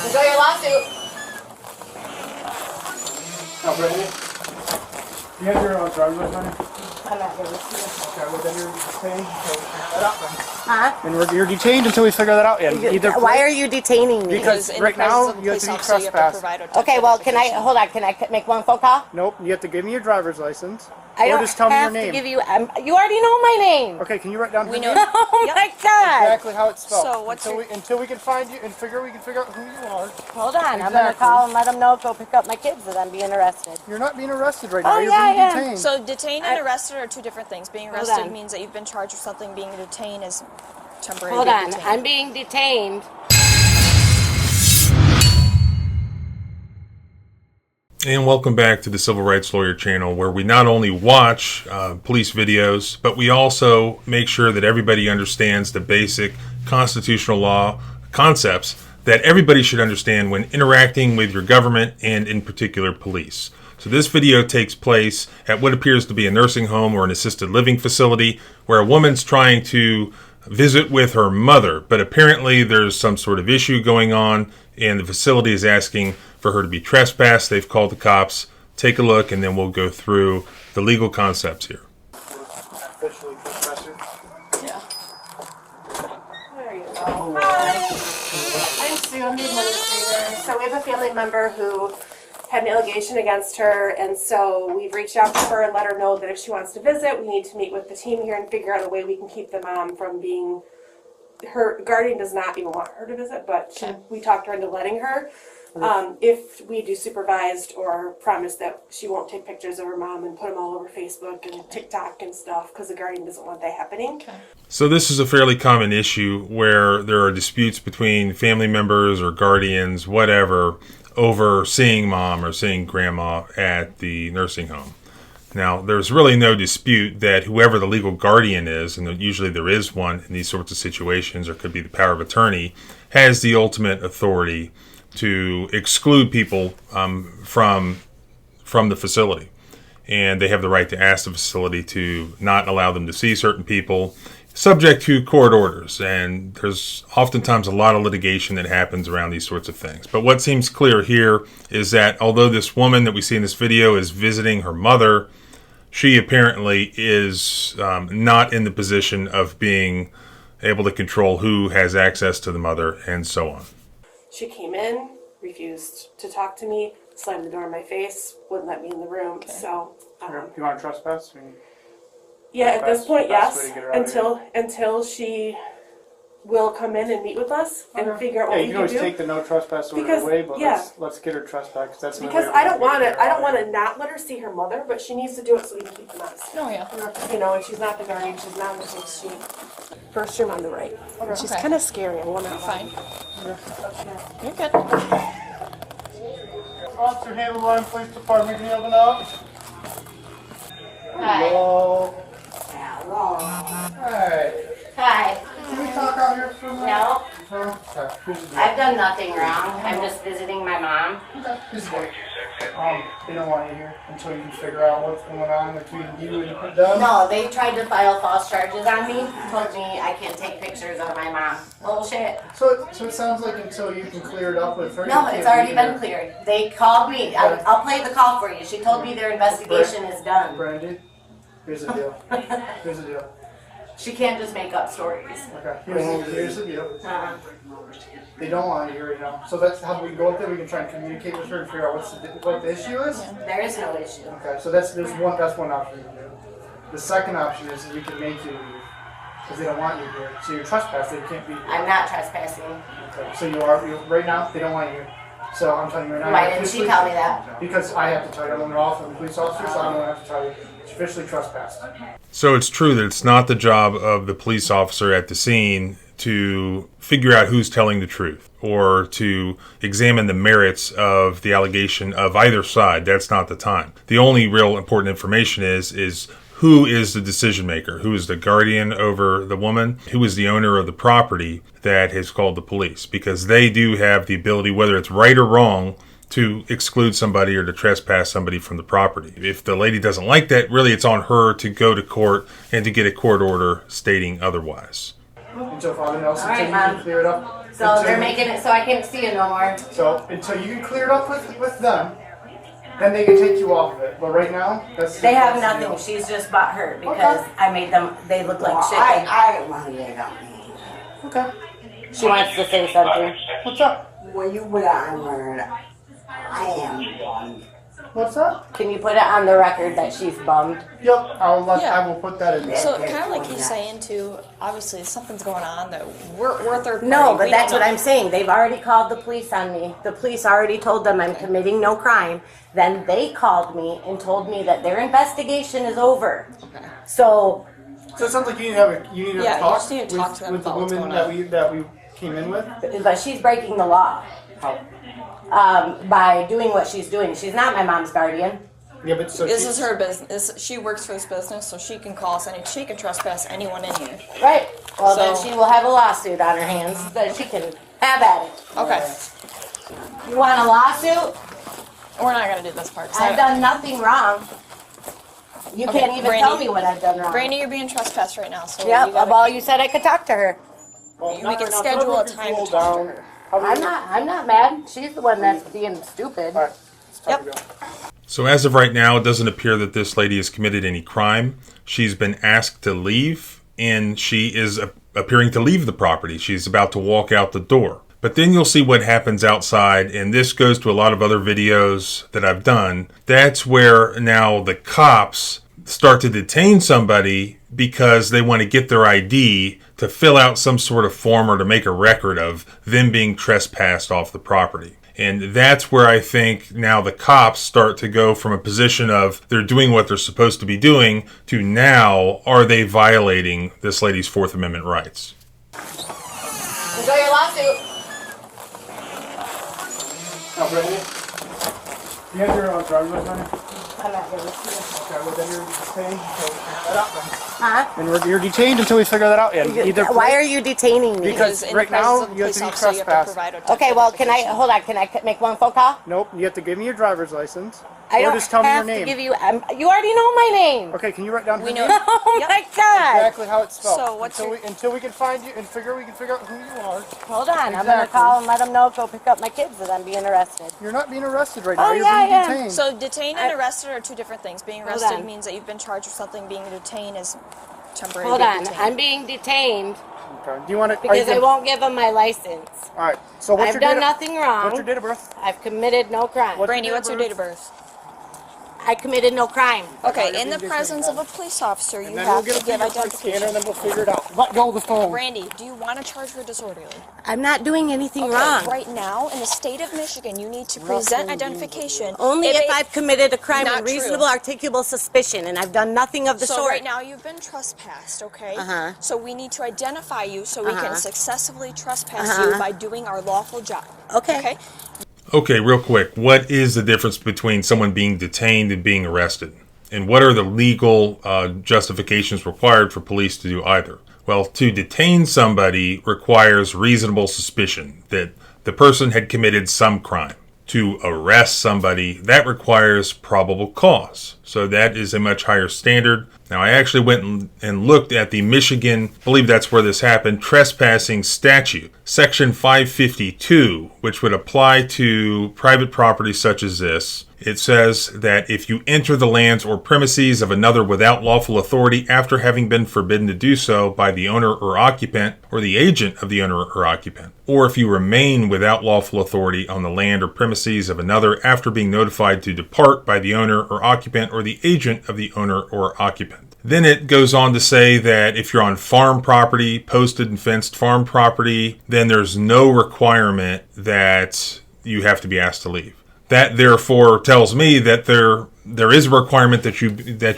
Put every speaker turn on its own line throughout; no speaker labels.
Enjoy your lawsuit.
Now, Brittany, you have your driver's license?
I'm not going to see it.
Okay, well then you're detained until we figure that out then.
Huh?
And you're detained until we figure that out. Yeah,
Why are you detaining me?
Because right now you have to be trespassed.
Okay, well, can I make one phone call?
Nope, you have to give me your driver's license.
I
or
don't
just tell me your
have
name.
to give you, you already know my name.
Okay, can you write down her name?
Oh my God.
Exactly how it's spelled.
So what's
until we can find you and we can figure out who you are.
Hold on, I'm going to call and let them know, go pick up my kids that I'm being arrested.
You're not being arrested right now.
Oh,
You're
yeah,
being
I am.
detained.
So detained and arrested are two different things. Being
Hold
arrested
on.
means that you've been charged with something. Being detained is temporary.
Hold
being
on,
detained.
I'm being detained.
And welcome back to the Civil Rights Lawyer channel, where we not only watch police videos, but we also make sure that everybody understands the basic constitutional law concepts that everybody should understand when interacting with your government and in particular police. So this video takes place at what appears to be a nursing home or an assisted living facility where a woman's trying to visit with her mother, but apparently there's some sort of issue going on and the facility is asking for her to be trespassed. They've called the cops. Take a look and then we'll go through the legal concepts here.
Officially trespassing.
Yeah.
There you go. Hi. I'm Sue. I'm the administrator. So we have a family member who had an allegation against her, and so we've reached out to her and let her know that if she wants to visit, we need to meet with the team here and figure out a way we can keep the mom from being. Her guardian does not even want her to visit, but we talked her into letting her. If we do supervised or promise that she won't take pictures of her mom and put them all over Facebook and TikTok and stuff, because the guardian doesn't want that happening. Okay.
So this is a fairly common issue where there are disputes between family members or guardians, whatever, over seeing mom or seeing grandma at the nursing home. Now, there's really no dispute that whoever the legal guardian is, and usually there is one in these sorts of situations, or could be the power of attorney, has the ultimate authority to exclude people from the facility. And they have the right to ask the facility to not allow them to see certain people, subject to court orders. And there's oftentimes a lot of litigation that happens around these sorts of things. But what seems clear here is that although this woman that we see in this video is visiting her mother, she apparently is not in the position of being able to control who has access to the mother and so on.
She came in, refused to talk to me, slammed the door in my face, wouldn't let me in the room. Okay. So,
You want to trespass?
yeah, at this point, yes.
Way to get her out of here.
Until she will come in and meet with us and figure out what we
you
can
can
do.
always take the no trespass order
Because,
away, but
yeah.
let's get her trespassed. That's the
Because
only way
I don't
we can
want
get
to.
her
I don't
out
want
of
to not let her see her mother, but she needs to do it so we can keep them honest.
Oh yeah.
You know, and she's not the guardian. She's not the thing. She first room on the right. Okay. She's kind of scary. I want to.
Fine. You're good.
Officer Hammerline, Police Department, can you open up?
Hi.
Hello.
Hello.
Hi.
Hi.
Can we talk out here for a minute?
No,
Okay. Here's the deal.
I've done nothing wrong. I'm just visiting my mom.
Here's the deal. They don't want you here until you can figure out what's going on between you and them.
No, they tried to file false charges on me. Told me I can't take pictures of my mom. Bullshit.
So it sounds like until you can clear it up with her.
No,
you
it's
can't
already
be
been
here.
cleared. They called me. I'll play the call for you. She told me their investigation is done.
Brandy, here's the deal. Here's the deal.
She can't just make up stories.
Okay. Here's the deal.
Uh-huh.
They don't want you here, So that's how we go up there. We can try and communicate with her and figure out what the issue is.
There is no issue.
Okay. So that's one option you can do. The second option is we can make you leave because they don't want you here. So you're trespassing. They can't be here.
I'm not trespassing.
Okay. So you are right now. They don't want you here. So I'm telling you right now.
Why didn't she tell me that?
Because I have to tell you. I'm an officer, police officer, so I don't have to tell you. It's officially trespassed.
So it's true that it's not the job of the police officer at the scene to figure out who's telling the truth or to examine the merits of the allegation of either side. That's not the time. The only real important information is who is the decision maker, who is the guardian over the woman, who is the owner of the property that has called the police, because they do have the ability, whether it's right or wrong, to exclude somebody or to trespass somebody from the property. If the lady doesn't like that, really it's on her to go to court and to get a court order stating otherwise.
Until Father Nelson,
All right,
until you can
Mom.
clear it up.
So they're making it so I can't see you no more.
So until you can clear it up with them, then they can take you off of it. But right now,
They have nothing. She's just bought hurt because I made them. They look like shit.
I want to get on me.
Okay.
She wants to say something.
What's up?
When you put on word, I am bummed.
What's up?
Can you put it on the record that she's bummed?
Yep. I
Yeah.
will put that in there.
So kind of like he's saying too, obviously something's going on that we're third party.
No, but
We
that's
don't
what
know.
I'm saying. They've already called the police on me. The police already told them I'm committing no crime. Then they called me and told me that their investigation is over. So
So it sounds like you need to have a
Yeah, you
talk,
just need to talk to them
with the
about what's
woman
going
that we came in with.
but she's breaking the law by doing what she's doing. She's not my mom's guardian.
Yeah, but so
This is her business. She works for this business, so she can call us and she can trespass anyone in here.
Right. Well, then
So-
she will have a lawsuit on her hands that she can have at it.
Okay,
You want a lawsuit?
we're not gonna do this part. 'cause
I've done nothing wrong. You
Okay,
can't even
Brandy.
tell me what I've done wrong.
Brandy, you're being trespassed right now, so
Yep.
you gotta,
Well, you said I could talk to her.
Well,
we
not
can
right now.
schedule
Tell her
a
to
time
cool
to talk to
down.
her.
I'm not mad. She's the one that's being stupid.
All right. It's time
Yep.
to go.
So as of right now, it doesn't appear that this lady has committed any crime. She's been asked to leave, and she is appearing to leave the property. She's about to walk out the door. But then you'll see what happens outside, and this goes to a lot of other videos that I've done. That's where now the cops start to detain somebody because they want to get their ID to fill out some sort of form or to make a record of them being trespassed off the property. And that's where I think now the cops start to go from a position of they're doing what they're supposed to be doing to now are they violating this lady's Fourth Amendment rights.
Enjoy your lawsuit.
Now, Brittany, you have your driver's license on you?
I'm not really.
Okay, well then you're detained until we figure that out then.
Huh?
And you're detained until we figure that out. And either
Why are you detaining me?
Because
in
right
the presence
now,
of the
you have
police
to be
officer, you have to
trespassed.
provide a
Okay, well, can I hold on? Can I make one phone call?
Nope, you have to give me your driver's license.
I
or
don't
just tell me your
have to
name.
give you. You already know my name.
Okay, can you write down
We
her
know-
name?
Oh
Yep.
my God!
Exactly how it's spelled.
So what's
until we can find you and we can figure out who you are.
Hold on, I'm gonna
Exactly.
call and let them know. Go pick up my kids that I'm being arrested.
You're not being arrested right now.
Oh,
You're
yeah,
being
I am.
detained.
So detained and arrested are two different things. Being
Hold
arrested
on.
means that you've been charged with something. Being detained is temporary.
Hold
being
on,
detained.
I'm being detained
Okay. Do you want to?
because I won't give them my license.
All right. So what's
I've
your
done
date?
nothing
What's your
wrong.
date of birth?
I've committed no crime.
What-
Brandy, what's your date of birth?
I committed no crime.
Okay,
you're
in the
being
presence of
detained.
a police officer, you
And then we'll
have
get
to
a
give
fingerprint scanner and
identification.
then we'll figure it out. Let go of the phone.
Brandy, do you want to charge her disorderly?
I'm not doing anything
Okay,
wrong.
right now, in the state of Michigan, you need to present identification.
Only if
it-
I've committed a crime
Not
with
true.
reasonable articulable suspicion, and I've done nothing of the
So
sort.
right now you've been trespassed, okay?
Uh-huh.
So we need to identify you so we
Uh-huh.
can successfully trespass
Uh-huh.
you by doing our lawful job.
Okay.
Okay?
Okay, real quick. What is the difference between someone being detained and being arrested? And what are the legal justifications required for police to do either? Well, to detain somebody requires reasonable suspicion that the person had committed some crime. To arrest somebody, that requires probable cause. So that is a much higher standard. Now, I actually went and looked at the Michigan, I believe that's where this happened, trespassing statute, section 552, which would apply to private property such as this. It says that if you enter the lands or premises of another without lawful authority after having been forbidden to do so by the owner or occupant or the agent of the owner or occupant, or if you remain without lawful authority on the land or premises of another after being notified to depart by the owner or occupant or the agent of the owner or occupant. Then it goes on to say that if you're on farm property, posted and fenced farm property, then there's no requirement that you have to be asked to leave. That therefore tells me that there is a requirement that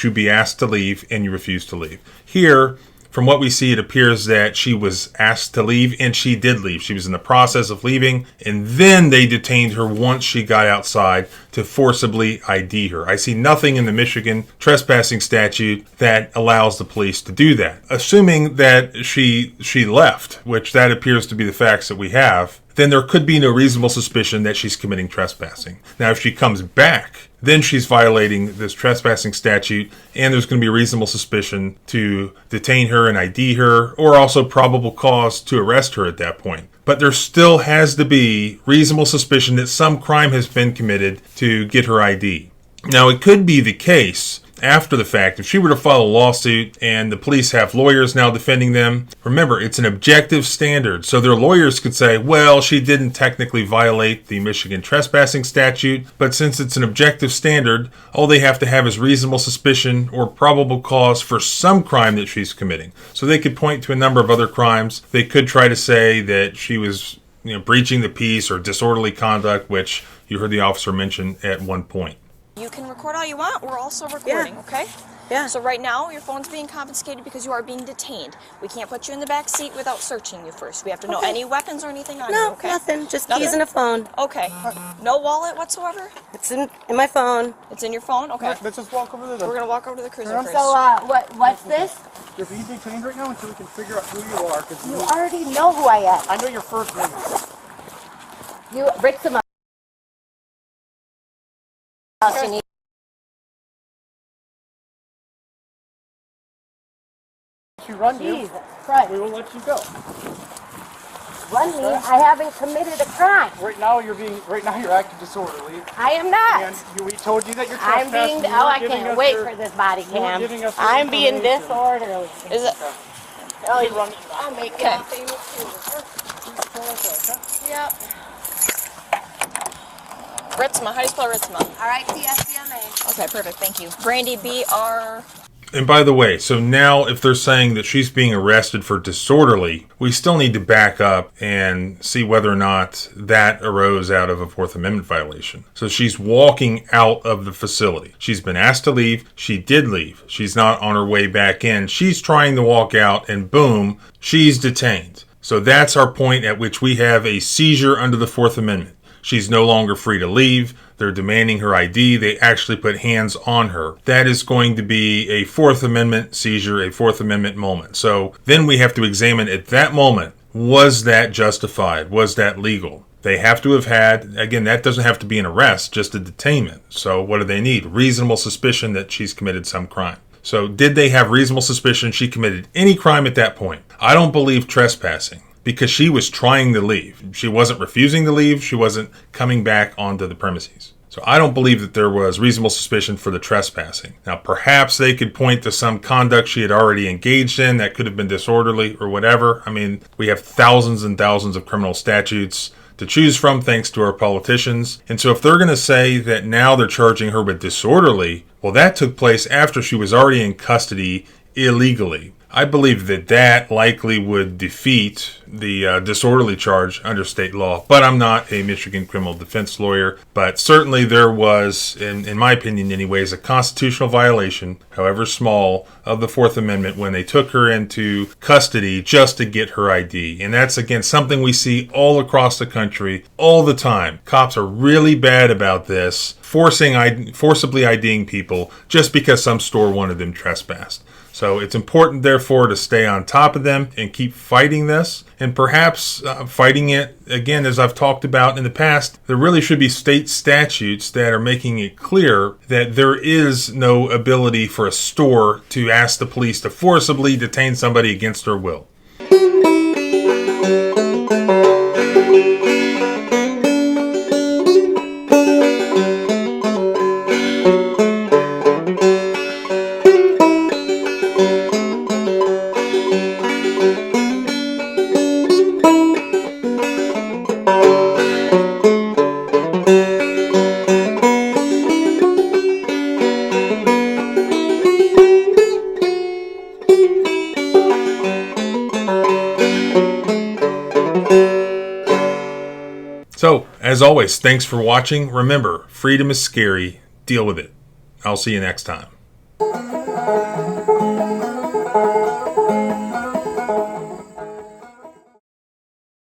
you be asked to leave and you refuse to leave. Here, from what we see, it appears that she was asked to leave and she did leave. She was in the process of leaving, and then they detained her once she got outside to forcibly ID her. I see nothing in the Michigan trespassing statute that allows the police to do that. Assuming that she left, which that appears to be the facts that we have, then there could be no reasonable suspicion that she's committing trespassing. Now, if she comes back, then she's violating this trespassing statute, and there's going to be reasonable suspicion to detain her and ID her, or also probable cause to arrest her at that point. But there still has to be reasonable suspicion that some crime has been committed to get her ID. Now, it could be the case after the fact, if she were to file a lawsuit and the police have lawyers now defending them, remember, it's an objective standard. So their lawyers could say, well, she didn't technically violate the Michigan trespassing statute, but since it's an objective standard, all they have to have is reasonable suspicion or probable cause for some crime that she's committing. So they could point to a number of other crimes. They could try to say that she was, breaching the peace or disorderly conduct, which you heard the officer mention at one point.
You can record all you want. We're also recording, okay?
Yeah.
So right now, your phone's being confiscated because you are being detained. We can't put you in the back seat without searching you first. We have to know any weapons or anything on you,
No,
okay?
nothing. Just
Nothing?
keys and a phone.
Okay. No wallet whatsoever?
It's in my phone.
It's in your phone? Okay.
Let's just walk over there.
We're going to walk over to the cruiser first.
So, what's this?
You're being detained right now until we can figure out who you are. Cause
You already know who I am.
I know your first name.
You, Rick, you need.
If you run you,
Jesus Christ.
we will let you go.
Run me. I haven't committed a crime.
Right now you're acting disorderly.
I am not.
And we told you that you're
I'm
trespassing.
being. Oh, I can't wait for this body cam.
giving us your
I'm being
information.
disorderly.
Is it?
Oh, you run. I'll make
Okay.
Yep.
Ritzma. How do you spell Ritzma?
R-I-T-S-E-M-A.
Okay, perfect. Thank you. Brandy, B-R...
And by the way, so now if they're saying that she's being arrested for disorderly, we still need to back up and see whether or not that arose out of a Fourth Amendment violation. So she's walking out of the facility. She's been asked to leave. She did leave. She's not on her way back in. She's trying to walk out and boom, she's detained. So that's our point at which we have a seizure under the Fourth Amendment. She's no longer free to leave. They're demanding her ID. They actually put hands on her. That is going to be a Fourth Amendment seizure, a Fourth Amendment moment. So then we have to examine at that moment, was that justified? Was that legal? They have to have had, again, that doesn't have to be an arrest, just a detainment. So what do they need? Reasonable suspicion that she's committed some crime. So did they have reasonable suspicion she committed any crime at that point? I don't believe trespassing, because she was trying to leave. She wasn't refusing to leave. She wasn't coming back onto the premises. So I don't believe that there was reasonable suspicion for the trespassing. Now, perhaps they could point to some conduct she had already engaged in that could have been disorderly or whatever. I mean, we have thousands and thousands of criminal statutes to choose from thanks to our politicians. And so if they're going to say that now they're charging her with disorderly, well, that took place after she was already in custody illegally. I believe that that likely would defeat the disorderly charge under state law, but I'm not a Michigan criminal defense lawyer. But certainly there was, in my opinion anyways, a constitutional violation, however small, of the Fourth Amendment when they took her into custody just to get her ID. And that's, again, something we see all across the country all the time. Cops are really bad about this, forcibly IDing people just because some store wanted them trespassed. So it's important, therefore, to stay on top of them and keep fighting this. And perhaps fighting it, again, as I've talked about in the past, there really should be state statutes that are making it clear that there is no ability for a store to ask the police to forcibly detain somebody against their will. So, as always, thanks for watching. Remember, freedom is scary. Deal with it. I'll see you next time.